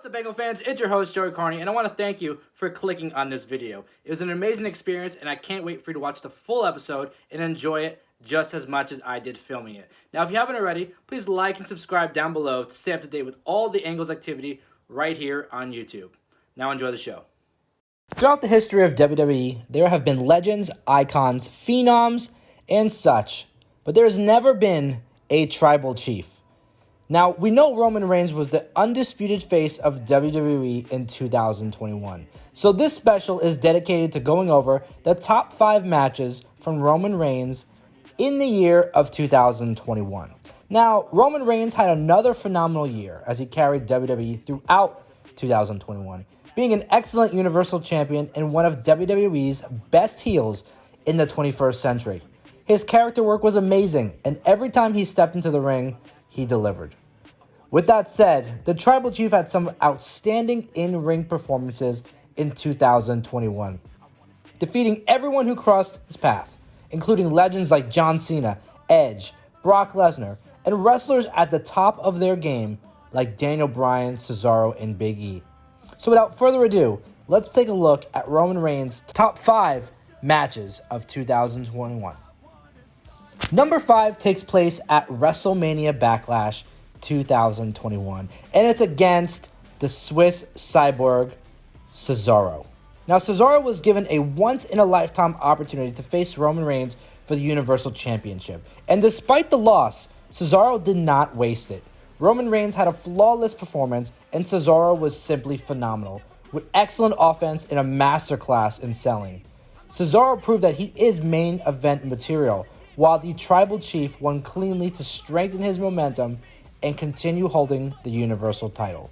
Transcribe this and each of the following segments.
What's up, Bengal fans? It's your host, Joey Karni, and I want to thank you for clicking on this video. It was an amazing experience, and I can't wait for you to watch the full episode and enjoy it just as much as I did filming it. Now, if you haven't already, please like and subscribe down below to stay up to date with all the Angles activity right here on YouTube. Now enjoy the show. Throughout the history of WWE, there have been legends, icons, phenoms, and such, but there has never been a tribal chief. Now, we know Roman Reigns was the undisputed face of WWE in 2021. So this special is dedicated to going over the top 5 matches from Roman Reigns in the year of 2021. Now, Roman Reigns had another phenomenal year as he carried WWE throughout 2021, being an excellent Universal Champion and one of WWE's best heels in the 21st century. His character work was amazing, and every time he stepped into the ring, he delivered. With that said, the Tribal Chief had some outstanding in-ring performances in 2021, defeating everyone who crossed his path, including legends like John Cena, Edge, Brock Lesnar, and wrestlers at the top of their game like Daniel Bryan, Cesaro, and Big E. So without further ado, let's take a look at Roman Reigns' top 5 matches of 2021. Number 5 takes place at WrestleMania Backlash 2021, and it's against the Swiss cyborg Cesaro. Now, Cesaro was given a once-in-a-lifetime opportunity to face Roman Reigns for the Universal Championship, and despite the loss, Cesaro did not waste it. Roman Reigns had a flawless performance, and Cesaro was simply phenomenal, with excellent offense and a masterclass in selling. Cesaro proved that he is main event material, while the Tribal Chief won cleanly to strengthen his momentum and continue holding the Universal title.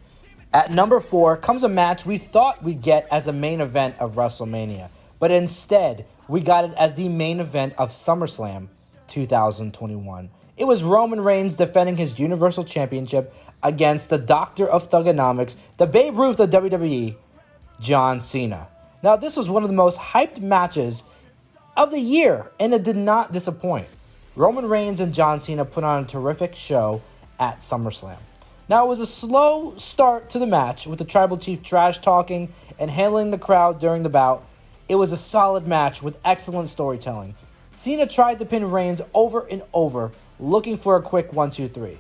At number 4 comes a match we thought we'd get as a main event of WrestleMania, but instead, we got it as the main event of SummerSlam 2021. It was Roman Reigns defending his Universal Championship against the Doctor of Thuganomics, the Babe Ruth of WWE, John Cena. Now, this was one of the most hyped matches of the year, and it did not disappoint. Roman Reigns and John Cena put on a terrific show at SummerSlam. Now, it was a slow start to the match, with the Tribal Chief trash-talking and handling the crowd during the bout. It was a solid match with excellent storytelling. Cena tried to pin Reigns over and over, looking for a quick 1-2-3.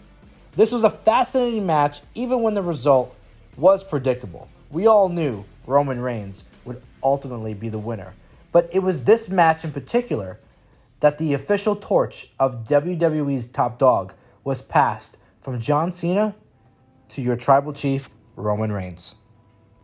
This was a fascinating match, even when the result was predictable. We all knew Roman Reigns would ultimately be the winner. But it was this match in particular that the official torch of WWE's top dog was passed from John Cena to your Tribal Chief, Roman Reigns.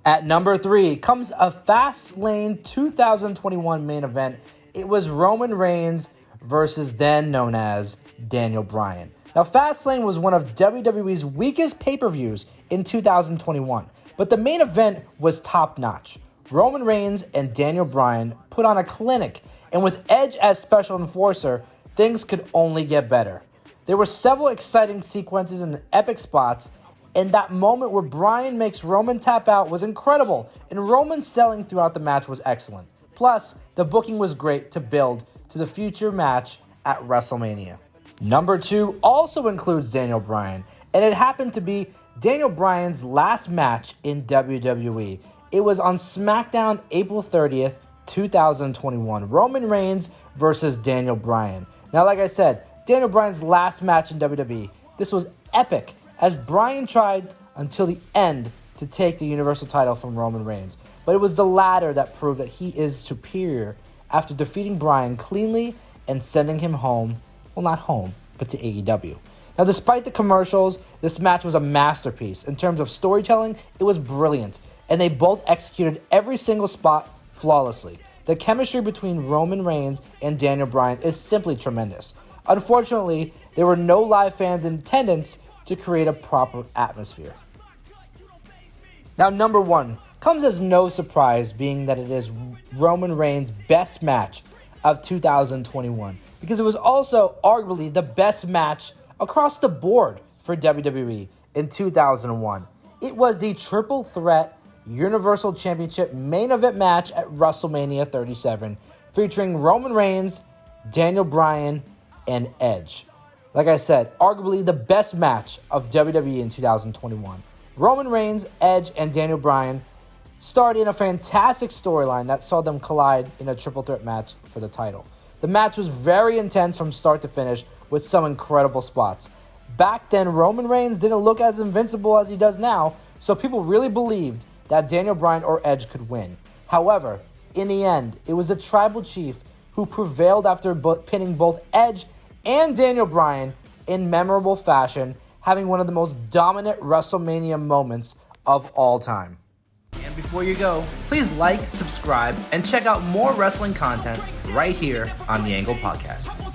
At number 3 comes a Fastlane 2021 main event. It was Roman Reigns versus then known as Daniel Bryan. Now, Fastlane was one of WWE's weakest pay-per-views in 2021, but the main event was top-notch. Roman Reigns and Daniel Bryan put on a clinic, and with Edge as special enforcer, things could only get better. There were several exciting sequences and epic spots, and that moment where Bryan makes Roman tap out was incredible, and Roman's selling throughout the match was excellent. Plus, the booking was great to build to the future match at WrestleMania. Number 2 also includes Daniel Bryan, and it happened to be Daniel Bryan's last match in WWE. It was on SmackDown April 30th, 2021. Roman Reigns versus Daniel Bryan. Now, like I said, Daniel Bryan's last match in WWE. This was epic, as Bryan tried until the end to take the Universal title from Roman Reigns. But it was the latter that proved that he is superior after defeating Bryan cleanly and sending him home. Well, not home, but to AEW. Now, despite the commercials, this match was a masterpiece. In terms of storytelling, it was brilliant, and they both executed every single spot flawlessly. The chemistry between Roman Reigns and Daniel Bryan is simply tremendous. Unfortunately, there were no live fans in attendance to create a proper atmosphere. Now, number 1 comes as no surprise, being that it is Roman Reigns' best match of 2021, because it was also arguably the best match across the board for WWE in 2001. It was the triple threat Universal Championship main event match at WrestleMania 37, featuring Roman Reigns, Daniel Bryan, and Edge. Like I said, arguably the best match of WWE in 2021. Roman Reigns, Edge, and Daniel Bryan started in a fantastic storyline that saw them collide in a triple threat match for the title. The match was very intense from start to finish with some incredible spots. Back then, Roman Reigns didn't look as invincible as he does now, so people really believed that Daniel Bryan or Edge could win. However, in the end, it was the Tribal Chief who prevailed after pinning both Edge and Daniel Bryan in memorable fashion, having one of the most dominant WrestleMania moments of all time. And before you go, please like, subscribe, and check out more wrestling content right here on the Angle Podcast.